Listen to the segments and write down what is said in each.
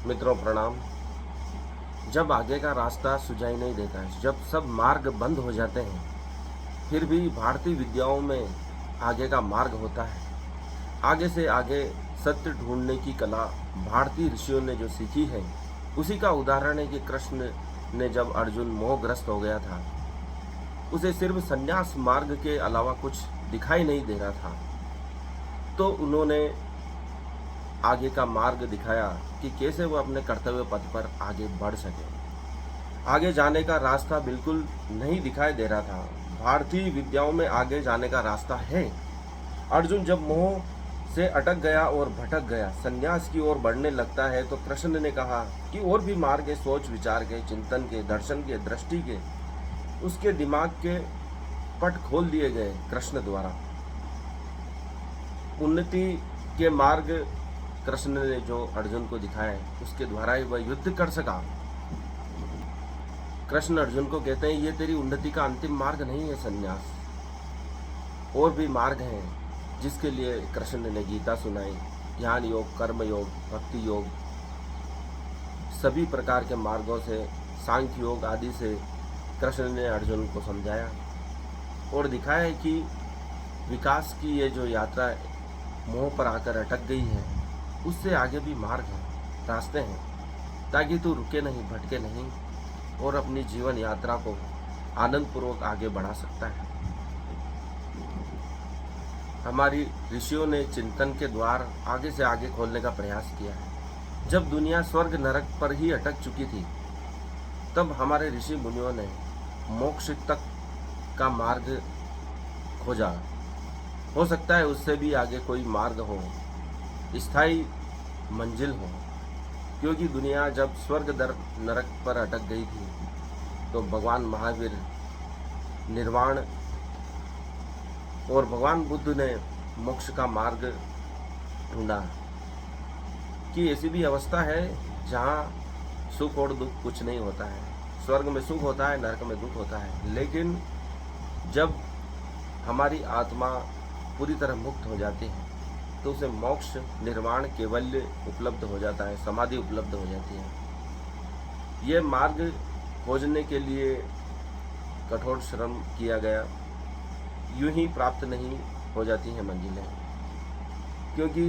मित्रों प्रणाम। जब आगे का रास्ता सुझाई नहीं देता है, जब सब मार्ग बंद हो जाते हैं, फिर भी भारतीय विद्याओं में आगे का मार्ग होता है। आगे से आगे सत्य ढूंढने की कला भारतीय ऋषियों ने जो सीखी है, उसी का उदाहरण है कि कृष्ण ने जब अर्जुन मोहग्रस्त हो गया था, उसे सिर्फ संन्यास मार्ग के अलावा कुछ दिखाई नहीं दे रहा था, तो उन्होंने आगे का मार्ग दिखाया कि कैसे वो अपने कर्तव्य पथ पर आगे बढ़ सके। आगे जाने का रास्ता बिल्कुल नहीं दिखाई दे रहा था। भारतीय विद्याओं में आगे जाने का रास्ता है। अर्जुन जब मोह से अटक गया और भटक गया, संन्यास की ओर बढ़ने लगता है, तो कृष्ण ने कहा कि और भी मार्ग है, सोच विचार के, चिंतन के, दर्शन के, दृष्टि के। उसके दिमाग के पट खोल दिए गए कृष्ण द्वारा। उन्नति के मार्ग कृष्ण ने जो अर्जुन को दिखाए, उसके द्वारा ही वह युद्ध कर सका। कृष्ण अर्जुन को कहते हैं, ये तेरी उन्नति का अंतिम मार्ग नहीं है संन्यास, और भी मार्ग हैं जिसके लिए कृष्ण ने गीता सुनाई। ज्ञान योग, कर्म योग, भक्ति योग, सभी प्रकार के मार्गों से, सांख्य योग आदि से कृष्ण ने अर्जुन को समझाया और दिखाया है कि विकास की ये जो यात्रा मोह पर आकर अटक गई है, उससे आगे भी मार्ग हैं, रास्ते हैं, ताकि तू रुके नहीं, भटके नहीं और अपनी जीवन यात्रा को आनंदपूर्वक आगे बढ़ा सकता है। हमारी ऋषियों ने चिंतन के द्वार आगे से आगे खोलने का प्रयास किया है। जब दुनिया स्वर्ग नरक पर ही अटक चुकी थी, तब हमारे ऋषि मुनियों ने मोक्ष तक का मार्ग खोजा। हो सकता है उससे भी आगे कोई मार्ग हो, स्थायी मंजिल हो, क्योंकि दुनिया जब स्वर्ग नरक पर अटक गई थी, तो भगवान महावीर, निर्वाण और भगवान बुद्ध ने मोक्ष का मार्ग ढूंढा कि ऐसी भी अवस्था है जहाँ सुख और दुख कुछ नहीं होता है। स्वर्ग में सुख होता है, नरक में दुख होता है, लेकिन जब हमारी आत्मा पूरी तरह मुक्त हो जाती है, तो उसे मोक्ष, निर्वाण, कैवल्य उपलब्ध हो जाता है, समाधि उपलब्ध हो जाती है। ये मार्ग खोजने के लिए कठोर श्रम किया गया, यूं ही प्राप्त नहीं हो जाती हैं मंजिलें, क्योंकि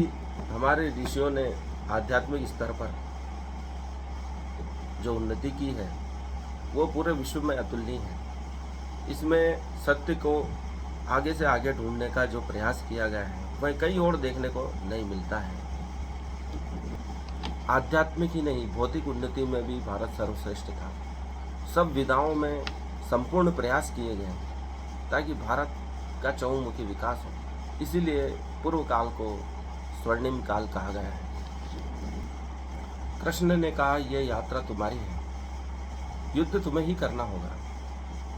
हमारे ऋषियों ने आध्यात्मिक स्तर पर जो उन्नति की है, वो पूरे विश्व में अतुलनीय है। इसमें सत्य को आगे से आगे ढूंढने का जो प्रयास किया गया है, वह कहीं और देखने को नहीं मिलता है। आध्यात्मिक ही नहीं, भौतिक उन्नति में भी भारत सर्वश्रेष्ठ था। सब विधाओं में संपूर्ण प्रयास किए गए ताकि भारत का चहुमुखी विकास हो। इसीलिए पूर्व काल को स्वर्णिम काल कहा गया है। कृष्ण ने कहा, यह यात्रा तुम्हारी है, युद्ध तुम्हें ही करना होगा,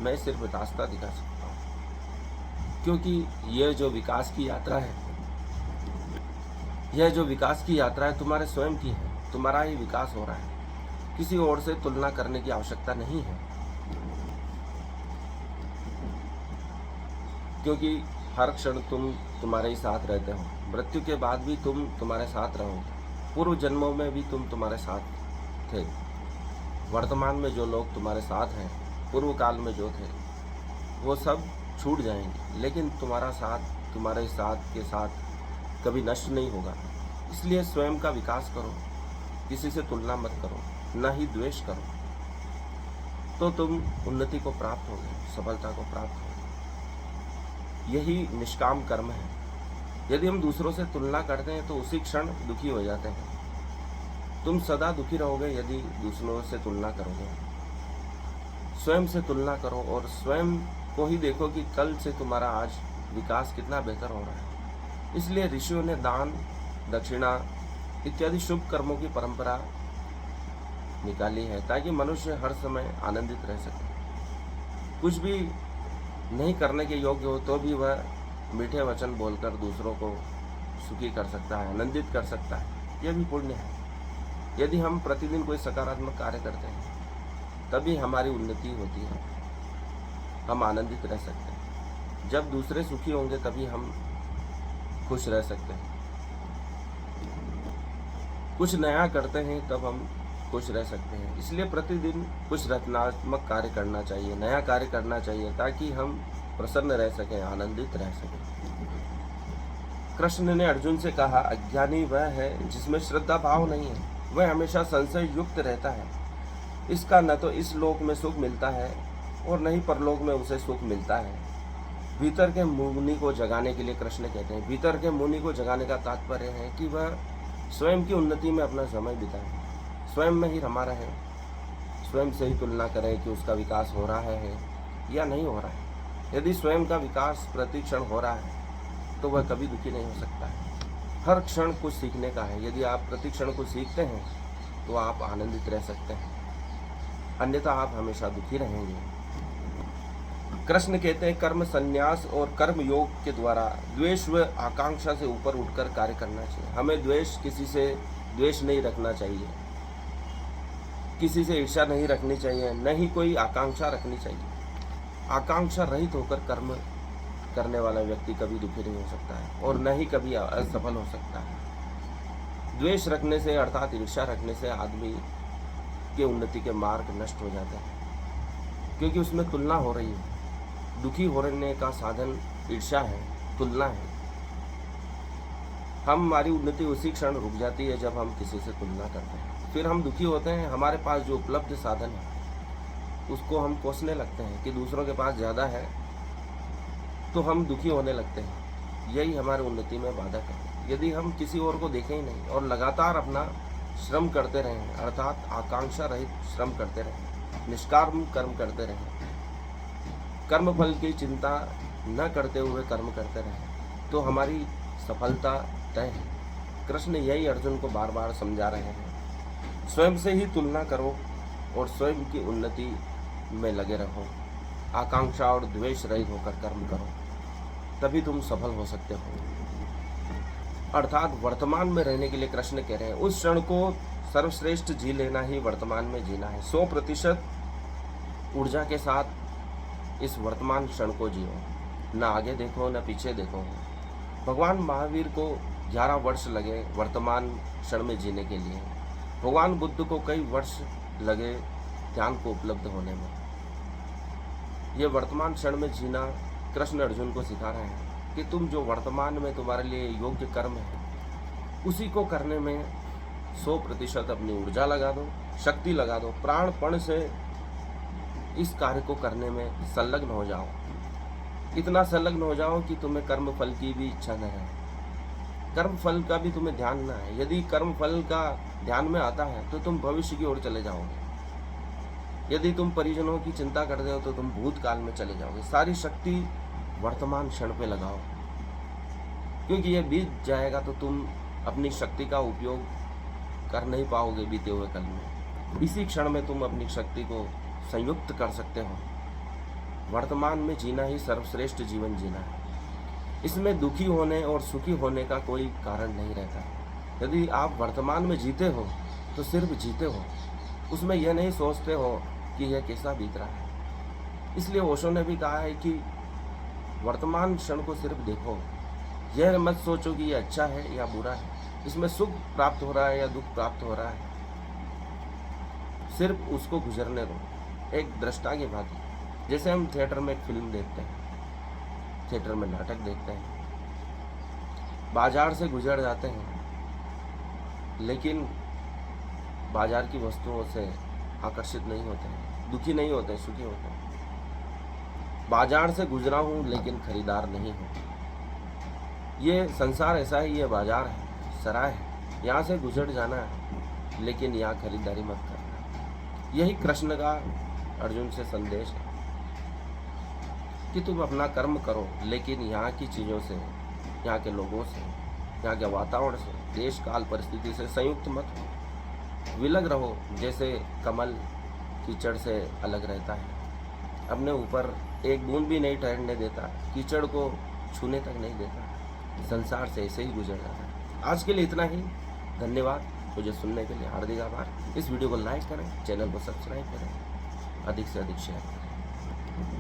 मैं सिर्फ रास्ता दिखा सकता हूँ। क्योंकि यह जो विकास की यात्रा है, तुम्हारे स्वयं की है, तुम्हारा ही विकास हो रहा है, किसी और से तुलना करने की आवश्यकता नहीं है। क्योंकि हर क्षण तुम तुम्हारे ही साथ रहते हो, मृत्यु के बाद भी तुम तुम्हारे साथ रहोगे, पूर्व जन्मों में भी तुम तुम्हारे साथ थे, वर्तमान में जो लोग तुम्हारे साथ हैं, पूर्व काल में जो थे, वो सब छूट जाएंगे, लेकिन तुम्हारा साथ तुम्हारे साथ के साथ कभी नष्ट नहीं होगा। इसलिए स्वयं का विकास करो, किसी से तुलना मत करो, न ही द्वेष करो, तो तुम उन्नति को प्राप्त होगे, सफलता को प्राप्त होगे। यही निष्काम कर्म है। यदि हम दूसरों से तुलना करते हैं, तो उसी क्षण दुखी हो जाते हैं। तुम सदा दुखी रहोगे यदि दूसरों से तुलना करोगे। स्वयं से तुलना करो और स्वयं को ही देखो कि कल से तुम्हारा आज विकास कितना बेहतर हो रहा है। इसलिए ऋषियों ने दान, दक्षिणा इत्यादि शुभ कर्मों की परंपरा निकाली है, ताकि मनुष्य हर समय आनंदित रह सके। कुछ भी नहीं करने के योग्य हो तो भी वह मीठे वचन बोलकर दूसरों को सुखी कर सकता है, आनंदित कर सकता है। यह भी पुण्य है। यदि हम प्रतिदिन कोई सकारात्मक कार्य करते हैं, तभी हमारी उन्नति होती है, हम आनंदित रह सकते हैं। जब दूसरे सुखी होंगे, तभी हम खुश रह सकते हैं। कुछ नया करते हैं तब हम खुश रह सकते हैं। इसलिए प्रतिदिन कुछ रचनात्मक कार्य करना चाहिए, नया कार्य करना चाहिए, ताकि हम प्रसन्न रह सकें, आनंदित रह सकें। कृष्ण ने अर्जुन से कहा, अज्ञानी वह है जिसमें श्रद्धा भाव नहीं है, वह हमेशा संशय युक्त रहता है। इसका न तो इस लोक में सुख मिलता है और न ही परलोक में उसे सुख मिलता है। भीतर के मुनि को जगाने के लिए कृष्ण कहते हैं, भीतर के मुनि को जगाने का तात्पर्य है कि वह स्वयं की उन्नति में अपना समय बिताए, स्वयं में ही रमा रहे, स्वयं से ही तुलना करें कि उसका विकास हो रहा है या नहीं हो रहा है। यदि स्वयं का विकास प्रतिक्षण हो रहा है तो वह कभी दुखी नहीं हो सकता है। हर क्षण कुछ सीखने का है। यदि आप प्रतिक्षण कुछ सीखते हैं तो आप आनंदित रह सकते हैं, अन्यथा आप हमेशा दुखी रहेंगे। कृष्ण कहते हैं, कर्म संन्यास और कर्म योग के द्वारा द्वेष व आकांक्षा से ऊपर उठकर कार्य करना चाहिए। हमें किसी से द्वेष नहीं रखना चाहिए, किसी से ईर्ष्या नहीं रखनी चाहिए, न ही कोई आकांक्षा रखनी चाहिए। आकांक्षा रहित होकर कर्म करने वाला व्यक्ति कभी दुखी नहीं हो सकता है और न ही कभी असफल हो सकता है। द्वेष रखने से अर्थात ईर्ष्या रखने से आदमी के उन्नति के मार्ग नष्ट हो जाते हैं, क्योंकि उसमें तुलना हो रही है। दुखी होने का साधन ईर्ष्या है, तुलना है। हमारी उन्नति उसी क्षण रुक जाती है जब हम किसी से तुलना करते हैं, फिर हम दुखी होते हैं। हमारे पास जो उपलब्ध साधन है उसको हम कोसने लगते हैं कि दूसरों के पास ज़्यादा है, तो हम दुखी होने लगते हैं। यही हमारी उन्नति में बाधक है। यदि हम किसी और को देखें ही नहीं और लगातार अपना श्रम करते रहें, अर्थात आकांक्षा रहित श्रम करते रहें, निष्काम कर्म करते रहें, कर्म फल की चिंता न करते हुए कर्म करते रहें, तो हमारी सफलता तय है। कृष्ण यही अर्जुन को बार बार समझा रहे हैं। स्वयं से ही तुलना करो और स्वयं की उन्नति में लगे रहो। आकांक्षा और द्वेष रहित होकर कर्म करो, तभी तुम सफल हो सकते हो। अर्थात वर्तमान में रहने के लिए कृष्ण कह रहे हैं, उस क्षण को सर्वश्रेष्ठ जी लेना ही वर्तमान में जीना है। 100% ऊर्जा के साथ इस वर्तमान क्षण को जियो, न आगे देखो न पीछे देखो। भगवान महावीर को 11 वर्ष लगे वर्तमान क्षण में जीने के लिए। भगवान बुद्ध को कई वर्ष लगे ज्ञान को उपलब्ध होने में। ये वर्तमान क्षण में जीना कृष्ण अर्जुन को सिखा रहे हैं कि तुम जो वर्तमान में तुम्हारे लिए योग्य कर्म है उसी को करने में 100% अपनी ऊर्जा लगा दो, शक्ति लगा दो, प्राणपण से इस कार्य को करने में संलग्न हो जाओ। इतना संलग्न हो जाओ कि तुम्हें कर्म फल की भी इच्छा न रहे, कर्म फल का भी तुम्हें ध्यान न है। यदि कर्म फल का ध्यान में आता है तो तुम भविष्य की ओर चले जाओगे। यदि तुम परिजनों की चिंता करते हो तो तुम भूतकाल में चले जाओगे। सारी शक्ति वर्तमान क्षण पे लगाओ, क्योंकि ये बीत जाएगा तो तुम अपनी शक्ति का उपयोग कर नहीं पाओगे बीते हुए कल में। इसी क्षण में तुम अपनी शक्ति को संयुक्त कर सकते हो। वर्तमान में जीना ही सर्वश्रेष्ठ जीवन जीना है। इसमें दुखी होने और सुखी होने का कोई कारण नहीं रहता। यदि आप वर्तमान में जीते हो तो सिर्फ जीते हो, उसमें यह नहीं सोचते हो कि यह कैसा बीत रहा है। इसलिए ओशो ने भी कहा है कि वर्तमान क्षण को सिर्फ देखो, यह मत सोचो कि यह अच्छा है या बुरा है, इसमें सुख प्राप्त हो रहा है या दुख प्राप्त हो रहा है। सिर्फ उसको गुजरने दो, एक दृष्टा की भांति। जैसे हम थिएटर में एक फिल्म देखते हैं, थिएटर में नाटक देखते हैं, बाजार से गुजर जाते हैं, लेकिन बाजार की वस्तुओं से आकर्षित नहीं होते हैं, दुखी नहीं होते, सुखी होते हैं। बाजार से गुजरा हूँ लेकिन खरीदार नहीं हूँ। ये संसार ऐसा ही, ये बाजार है, सराय है, यहाँ से गुजर जाना है, लेकिन यहाँ खरीदारी मत करना। यही कृष्ण का अर्जुन से संदेश है कि तुम अपना कर्म करो, लेकिन यहाँ की चीज़ों से, यहाँ के लोगों से, यहाँ के वातावरण से, देश काल परिस्थिति से संयुक्त मत हो। विलग रहो, जैसे कमल कीचड़ से अलग रहता है, अपने ऊपर एक बूंद भी नहीं ठहरने देता, कीचड़ को छूने तक नहीं देता। संसार से ऐसे ही गुजर जाता है। आज के लिए इतना ही। धन्यवाद मुझे सुनने के लिए, हार्दिक आभार। इस वीडियो को लाइक करें, चैनल को सब्सक्राइब करें, अधिक से अधिक शेयर करें।